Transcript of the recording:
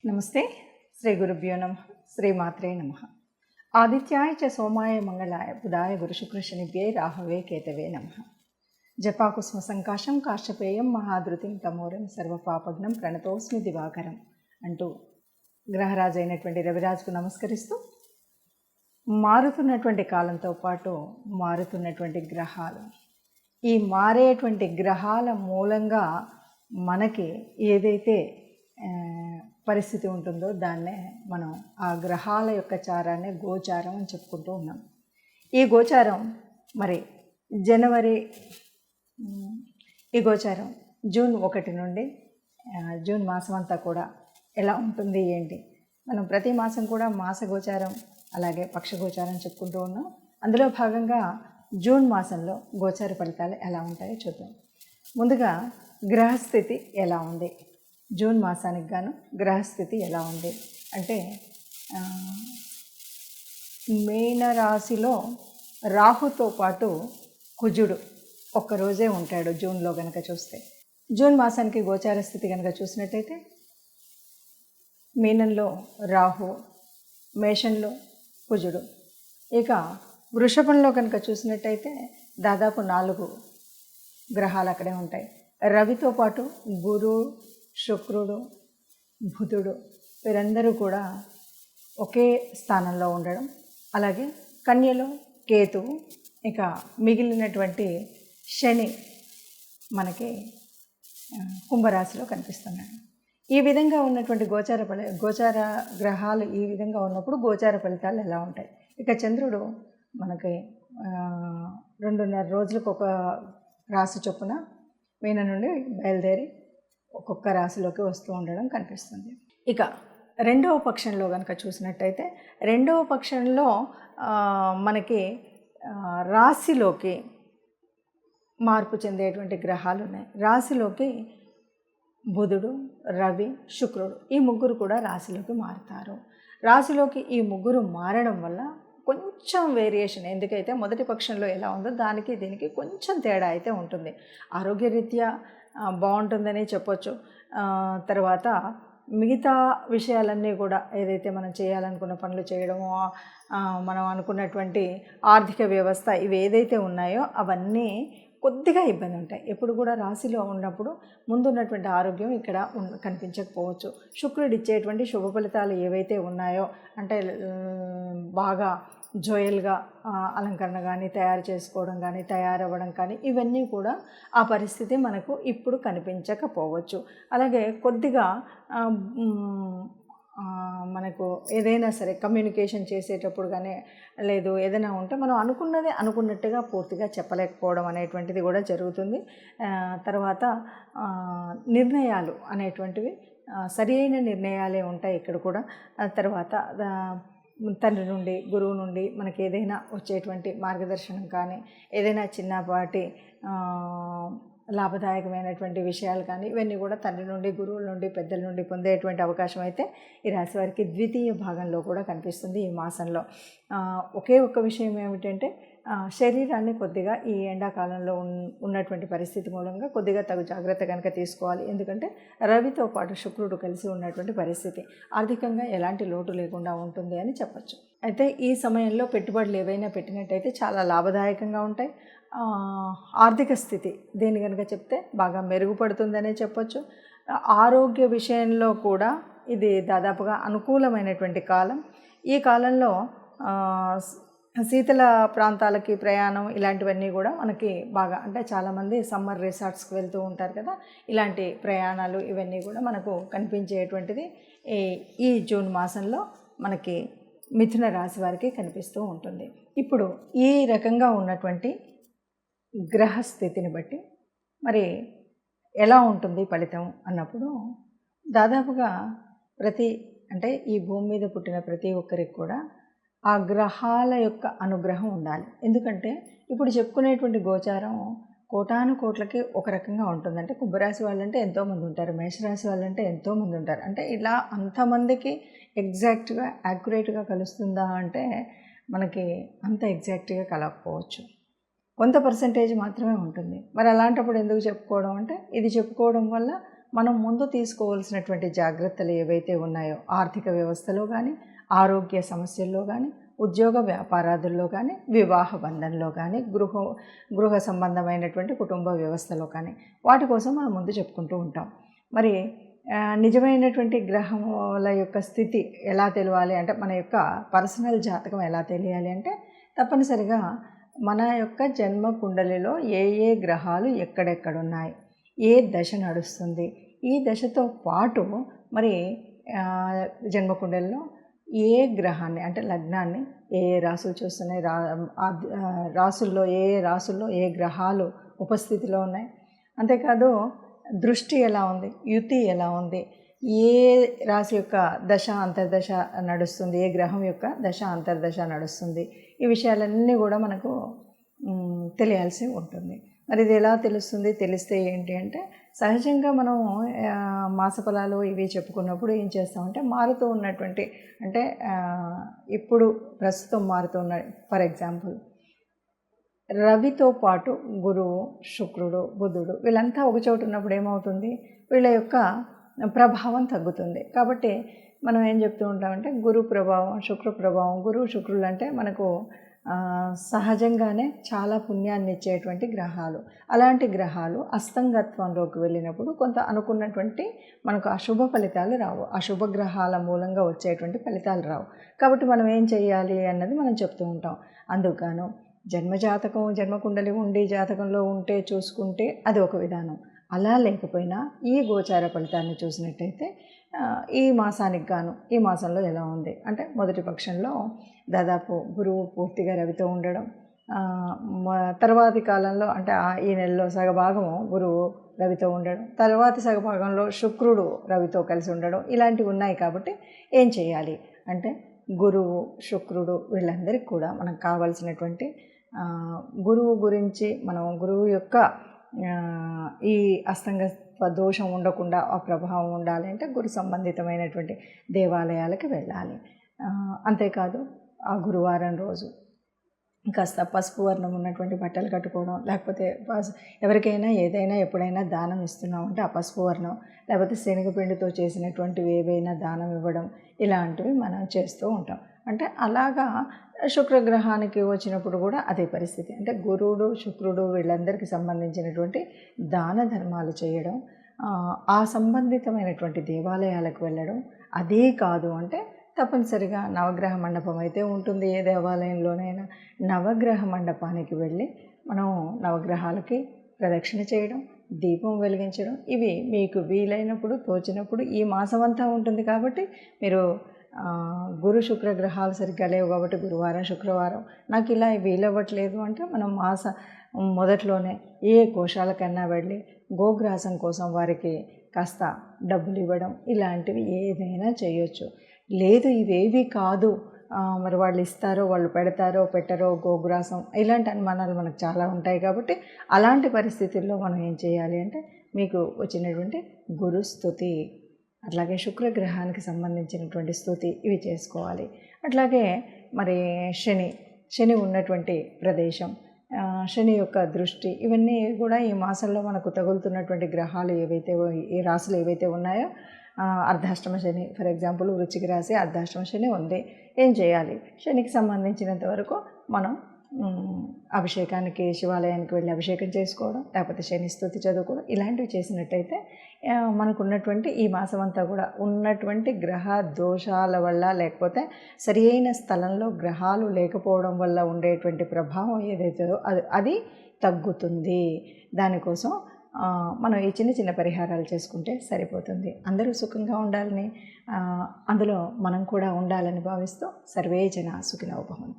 నమస్తే. శ్రీ గురుభ్యో నమ. శ్రీమాత్రే నమ. ఆదిత్యాయ చ సోమాయ మంగళాయ బుధాయ గురుశుక్రశనిభ్యే రాహవే కేతవే నమ. జపాకుస్మ సంకాశం కాశ్యపేయం మహాధృతిం తమోరం సర్వపాపగ్నం ప్రణతోస్మి దివాకరం అంటూ గ్రహరాజు అయినటువంటి రవిరాజుకు నమస్కరిస్తూ, మారుతున్నటువంటి కాలంతో పాటు మారుతున్నటువంటి గ్రహాలు, ఈ మారేటువంటి గ్రహాల మూలంగా మనకి ఏదైతే పరిస్థితి ఉంటుందో దాన్నే మనం ఆ గ్రహాల యొక్క చారాన్ని గోచారం అని చెప్పుకుంటూ ఉన్నాం. ఈ గోచారం మరి ఈ గోచారం జూన్ 1 నుండి జూన్ మాసం అంతా కూడా ఎలా ఉంటుంది ఏంటి, మనం ప్రతి మాసం కూడా మాస గోచారం అలాగే పక్ష గోచారం చెప్పుకుంటూ ఉన్నాం. అందులో భాగంగా జూన్ మాసంలో గోచార ఫలితాలు ఎలా ఉంటాయో చూద్దాం. ముందుగా గ్రహస్థితి ఎలా ఉంది, జూన్ మాసానికి గాను గ్రహస్థితి ఎలా ఉంది అంటే, మీనరాశిలో రాహుతో పాటు కుజుడు ఒక్కరోజే ఉంటాడు జూన్లో కనుక చూస్తే. జూన్ మాసానికి గోచార స్థితి కనుక చూసినట్టయితే మీనంలో రాహు, మేషంలో కుజుడు. ఇక వృషభంలో కనుక చూసినట్టయితే దాదాపు 4 గ్రహాలు అక్కడే ఉంటాయి. రవితో పాటు గురు, శుక్రుడు, బుధుడు వీరందరూ కూడా ఒకే స్థానంలో ఉండడం, అలాగే కన్యలో కేతువు, ఇక మిగిలినటువంటి శని మనకి కుంభరాశిలో కనిపిస్తున్నాడు. ఈ విధంగా ఉన్నటువంటి గోచార గ్రహాలు ఈ విధంగా ఉన్నప్పుడు గోచార ఫలితాలు ఎలా ఉంటాయి. ఇక చంద్రుడు మనకి 2.5 రోజులకు ఒక రాశి చొప్పున మీన నుండి బయలుదేరి ఒక్కొక్క రాశిలోకి వస్తూ ఉండడం కనిపిస్తుంది. ఇక రెండవ పక్షంలో కనుక చూసినట్టయితే, రెండవ పక్షంలో మనకి రాశిలోకి మార్పు చెందేటువంటి గ్రహాలు ఉన్నాయి. రాశిలోకి బుధుడు, రవి, శుక్రుడు ఈ ముగ్గురు కూడా రాశిలోకి మారుతారు. రాశిలోకి ఈ ముగ్గురు మారడం వల్ల కొంచెం వేరియేషన్, ఎందుకైతే మొదటి పక్షంలో ఎలా ఉందో దానికి దీనికి కొంచెం తేడా అయితే ఉంటుంది. ఆరోగ్యరీత్యా బాగుంటుందని చెప్పొచ్చు. తర్వాత మిగతా విషయాలన్నీ కూడా ఏదైతే మనం చేయాలనుకున్న పనులు చేయడము, మనం అనుకున్నటువంటి ఆర్థిక వ్యవస్థ ఇవి ఏదైతే ఉన్నాయో అవన్నీ కొద్దిగా ఇబ్బంది ఉంటాయి. ఎప్పుడు కూడా రాశిలో ఉన్నప్పుడు ముందున్నటువంటి ఆరోగ్యం ఇక్కడ కనిపించకపోవచ్చు. శుక్రుడు ఇచ్చేటువంటి శుభ ఫలితాలు ఏవైతే ఉన్నాయో అంటే బాగా జోయల్గా అలంకరణ కానీ తయారు చేసుకోవడం కానీ తయారవ్వడం కానీ ఇవన్నీ కూడా ఆ పరిస్థితి మనకు ఇప్పుడు కనిపించకపోవచ్చు. అలాగే కొద్దిగా మనకు ఏదైనా సరే కమ్యూనికేషన్ చేసేటప్పుడు కానీ లేదు ఏదైనా ఉంటే మనం అనుకున్నదే అనుకున్నట్టుగా పూర్తిగా చెప్పలేకపోవడం అనేటువంటిది కూడా జరుగుతుంది. తర్వాత నిర్ణయాలు అనేటువంటివి సరి అయిన నిర్ణయాలే ఉంటాయి ఇక్కడ కూడా. తర్వాత తండ్రి నుండి, గురువు నుండి మనకి ఏదైనా వచ్చేటువంటి మార్గదర్శనం కానీ ఏదైనా చిన్నపాటి లాభదాయకమైనటువంటి విషయాలు కానీ ఇవన్నీ కూడా తండ్రి నుండి, గురువుల నుండి, పెద్దల నుండి పొందేటువంటి అవకాశం అయితే ఈ రాశి వారికి ద్వితీయ భాగంలో కూడా కనిపిస్తుంది ఈ మాసంలో. ఒకే ఒక్క విషయం ఏమిటంటే, శరీరాన్ని కొద్దిగా ఈ ఎండాకాలంలో ఉన్నటువంటి పరిస్థితి మూలంగా కొద్దిగా తగు జాగ్రత్త కనుక తీసుకోవాలి. ఎందుకంటే రవితో పాటు శుక్రుడు కలిసి ఉన్నటువంటి పరిస్థితి ఆర్థికంగా ఎలాంటి లోటు లేకుండా ఉంటుంది అని చెప్పచ్చు. అయితే ఈ సమయంలో పెట్టుబడులు ఏవైనా పెట్టినట్టయితే చాలా లాభదాయకంగా ఉంటాయి. ఆర్థిక స్థితి దేని కనుక చెప్తే బాగా మెరుగుపడుతుందనే చెప్పచ్చు. ఆరోగ్య విషయంలో కూడా ఇది దాదాపుగా అనుకూలమైనటువంటి కాలం. ఈ కాలంలో శీతల ప్రాంతాలకి ప్రయాణం ఇలాంటివన్నీ కూడా మనకి బాగా, అంటే చాలామంది సమ్మర్ రిసార్ట్స్కి వెళ్తూ ఉంటారు కదా, ఇలాంటి ప్రయాణాలు ఇవన్నీ కూడా మనకు కనిపించేటువంటిది ఈ జూన్ మాసంలో మనకి మిథున రాశి వారికి కనిపిస్తూ ఉంటుంది. ఇప్పుడు ఈ రకంగా ఉన్నటువంటి గ్రహస్థితిని బట్టి మరి ఎలా ఉంటుంది ఫలితం అన్నప్పుడు, దాదాపుగా అంటే ఈ భూమి మీద పుట్టిన ప్రతి ఒక్కరికి కూడా ఆ గ్రహాల యొక్క అనుగ్రహం ఉండాలి. ఎందుకంటే ఇప్పుడు చెప్పుకునేటువంటి గోచారం కోటాను కోట్లకి ఒక రకంగా ఉంటుంది. అంటే కుంభరాశి వాళ్ళంటే ఎంతోమంది ఉంటారు, మేషరాశి వాళ్ళంటే ఎంతోమంది ఉంటారు. అంటే ఇలా అంతమందికి ఎగ్జాక్ట్గా యాక్యురేట్గా కలుస్తుందా అంటే మనకి అంత ఎగ్జాక్ట్గా కలగకపోవచ్చు, కొంత పర్సంటేజ్ మాత్రమే ఉంటుంది. మరి అలాంటప్పుడు ఎందుకు చెప్పుకోవడం అంటే, ఇది చెప్పుకోవడం వల్ల మనం ముందు తీసుకోవాల్సినటువంటి జాగ్రత్తలు ఏవైతే ఉన్నాయో ఆర్థిక వ్యవస్థలో కానీ, ఆరోగ్య సమస్యల్లో కానీ, ఉద్యోగ వ్యాపారాదుల్లో కానీ, వివాహ బంధంలో కానీ, గృహ సంబంధమైనటువంటి కుటుంబ వ్యవస్థలో కానీ వాటి కోసం మనం ముందు చెప్పుకుంటూ ఉంటాం. మరి నిజమైనటువంటి గ్రహముల యొక్క స్థితి ఎలా తెలియాలి అంటే, మన యొక్క పర్సనల్ జాతకం ఎలా తెలియాలి అంటే, తప్పనిసరిగా మన యొక్క జన్మ కుండలిలో ఏ ఏ గ్రహాలు ఎక్కడెక్కడున్నాయి, ఏ దశ నడుస్తుంది, ఈ దశతో పాటు మరి జన్మకుండలిలో ఏ గ్రహాన్ని అంటే లగ్నాన్ని ఏ రాసులు చూస్తున్నాయి, రాసుల్లో ఏ రాసుల్లో ఏ గ్రహాలు ఉపస్థితిలో ఉన్నాయి, అంతేకాదు దృష్టి ఎలా ఉంది, యుతి ఎలా ఉంది, ఏ రాశి యొక్క దశ అంతర్దశ నడుస్తుంది, ఏ గ్రహం యొక్క దశ అంతర్దశ నడుస్తుంది, ఈ విషయాలన్నీ కూడా మనకు తెలియాల్సి ఉంటుంది. మరి ఇది ఎలా తెలుస్తుంది, తెలిస్తే ఏంటి అంటే, సహజంగా మనం మాసఫలాలు ఇవి చెప్పుకున్నప్పుడు ఏం చేస్తామంటే, మారుతూ ఉన్నటువంటి అంటే ఇప్పుడు ప్రస్తుతం మారుతూ ఉన్న, ఫర్ ఎగ్జాంపుల్ రవితో పాటు గురువు, శుక్రుడు, బుధుడు వీళ్ళంతా ఒక చోటు ఉన్నప్పుడు ఏమవుతుంది, వీళ్ళ యొక్క ప్రభావం తగ్గుతుంది. కాబట్టి మనం ఏం చెప్తూ ఉంటామంటే, గురు ప్రభావం, శుక్ర ప్రభావం. గురువు, శుక్రులు అంటే మనకు సహజంగానే చాలా పుణ్యాన్ని ఇచ్చేటువంటి గ్రహాలు. అలాంటి గ్రహాలు అస్తంగత్వంలోకి వెళ్ళినప్పుడు కొంత అనుకున్నటువంటి మనకు అశుభ ఫలితాలు రావు, అశుభ గ్రహాల మూలంగా వచ్చేటువంటి ఫలితాలు రావు. కాబట్టి మనం ఏం చేయాలి అన్నది మనం చెప్తూ ఉంటాం. అందుకను జన్మజాతకం, జన్మకుండలి ఉండి జాతకంలో ఉంటే చూసుకుంటే అది ఒక విధానం. అలా లేకపోయినా ఈ గోచార ఫలితాన్ని చూసినట్టయితే ఈ మాసానికి గాను ఈ మాసంలో ఎలా ఉంది అంటే, మొదటి పక్షంలో దాదాపు గురువు పూర్తిగా రవితో ఉండడం, తర్వాతి కాలంలో అంటే ఈ నెలలో సగభాగము గురువు రవితో ఉండడం, తర్వాతి సగభాగంలో శుక్రుడు రవితో కలిసి ఉండడం, ఇలాంటివి ఉన్నాయి. కాబట్టి ఏం చేయాలి అంటే, గురువు, శుక్రుడు వీళ్ళందరికీ కూడా మనకు కావాల్సినటువంటి గురువు గురించి మనం గురువు యొక్క ఈ అస్తంగత్వ దోషం ఉండకుండా ఆ ప్రభావం ఉండాలి అంటే గురు సంబంధితమైనటువంటి దేవాలయాలకు వెళ్ళాలి. అంతేకాదు ఆ గురువారం రోజు కాస్త పసుపు వర్ణం ఉన్నటువంటి బట్టలు కట్టుకోవడం, లేకపోతే ఎవరికైనా ఏదైనా ఎప్పుడైనా దానం ఇస్తున్నామంటే ఆ పసుపు వర్ణం, లేకపోతే శనగపిండితో చేసినటువంటివి ఏవైనా దానం ఇవ్వడం, ఇలాంటివి మనం చేస్తూ ఉంటాం. అంటే అలాగా శుక్రగ్రహానికి వచ్చినప్పుడు కూడా అదే పరిస్థితి. అంటే గురువుడు, శుక్రుడు వీళ్ళందరికీ సంబంధించినటువంటి దాన ధర్మాలు చేయడం, ఆ సంబంధితమైనటువంటి దేవాలయాలకు వెళ్ళడం. అదే కాదు అంటే తప్పనిసరిగా నవగ్రహ మండపం అయితే ఉంటుంది ఏ దేవాలయంలోనైనా, నవగ్రహ మండపానికి వెళ్ళి మనం నవగ్రహాలకి ప్రదక్షిణ చేయడం, దీపం వెలిగించడం, ఇవి మీకు వీలైనప్పుడు తోచినప్పుడు ఈ మాసం అంతా ఉంటుంది. కాబట్టి మీరు గురు శుక్ర గ్రహాలు సరిగ్గా లేవు కాబట్టి గురువారం, శుక్రవారం నాకు ఇలా వీలవ్వట్లేదు అంటే మనం మాస మొదట్లోనే ఏ కోశాలకన్నా వెళ్ళి గోగ్రాసం కోసం వారికి కాస్త డబ్బులు ఇవ్వడం, ఇలాంటివి ఏదైనా చేయొచ్చు. లేదు ఇవేవి కాదు, మరి వాళ్ళు ఇస్తారో వాళ్ళు పెడతారో పెట్టరో గోగ్రాసం, ఇలాంటి అనుమానాలు మనకు చాలా ఉంటాయి. కాబట్టి అలాంటి పరిస్థితుల్లో మనం ఏం చేయాలి అంటే, మీకు వచ్చినటువంటి గురు స్తుతి, అట్లాగే శుక్రగ్రహానికి సంబంధించినటువంటి స్తుతి ఇవి చేసుకోవాలి. అట్లాగే మరి శని ఉన్నటువంటి ప్రదేశం, శని యొక్క దృష్టి, ఇవన్నీ కూడా ఈ మాసంలో మనకు తగులుతున్నటువంటి గ్రహాలు ఏవైతే ఈ రాశులు ఏవైతే ఉన్నాయో, అర్ధాష్టమ శని ఫర్ ఎగ్జాంపుల్ వృశ్చిక రాశి అర్ధాష్టమ శని ఉంది. ఏం చేయాలి, శనికి సంబంధించినంత వరకు మనం అభిషేకానికి శివాలయానికి వెళ్ళి అభిషేకం చేసుకోవడం, లేకపోతే శని స్తుతి చదువుకోవడం, ఇలాంటివి చేసినట్టయితే మనకు ఉన్నటువంటి ఈ మాసం అంతా కూడా ఉన్నటువంటి గ్రహ దోషాల వల్ల, లేకపోతే సరి అయిన స్థలంలో గ్రహాలు లేకపోవడం వల్ల ఉండేటువంటి ప్రభావం ఏదైతే అది తగ్గుతుంది. దానికోసం మనం ఈ చిన్న చిన్న పరిహారాలు చేసుకుంటే సరిపోతుంది. అందరూ సుఖంగా ఉండాలని, అందులో మనం కూడా ఉండాలని భావిస్తూ సర్వే జన సుఖినో భవంతు.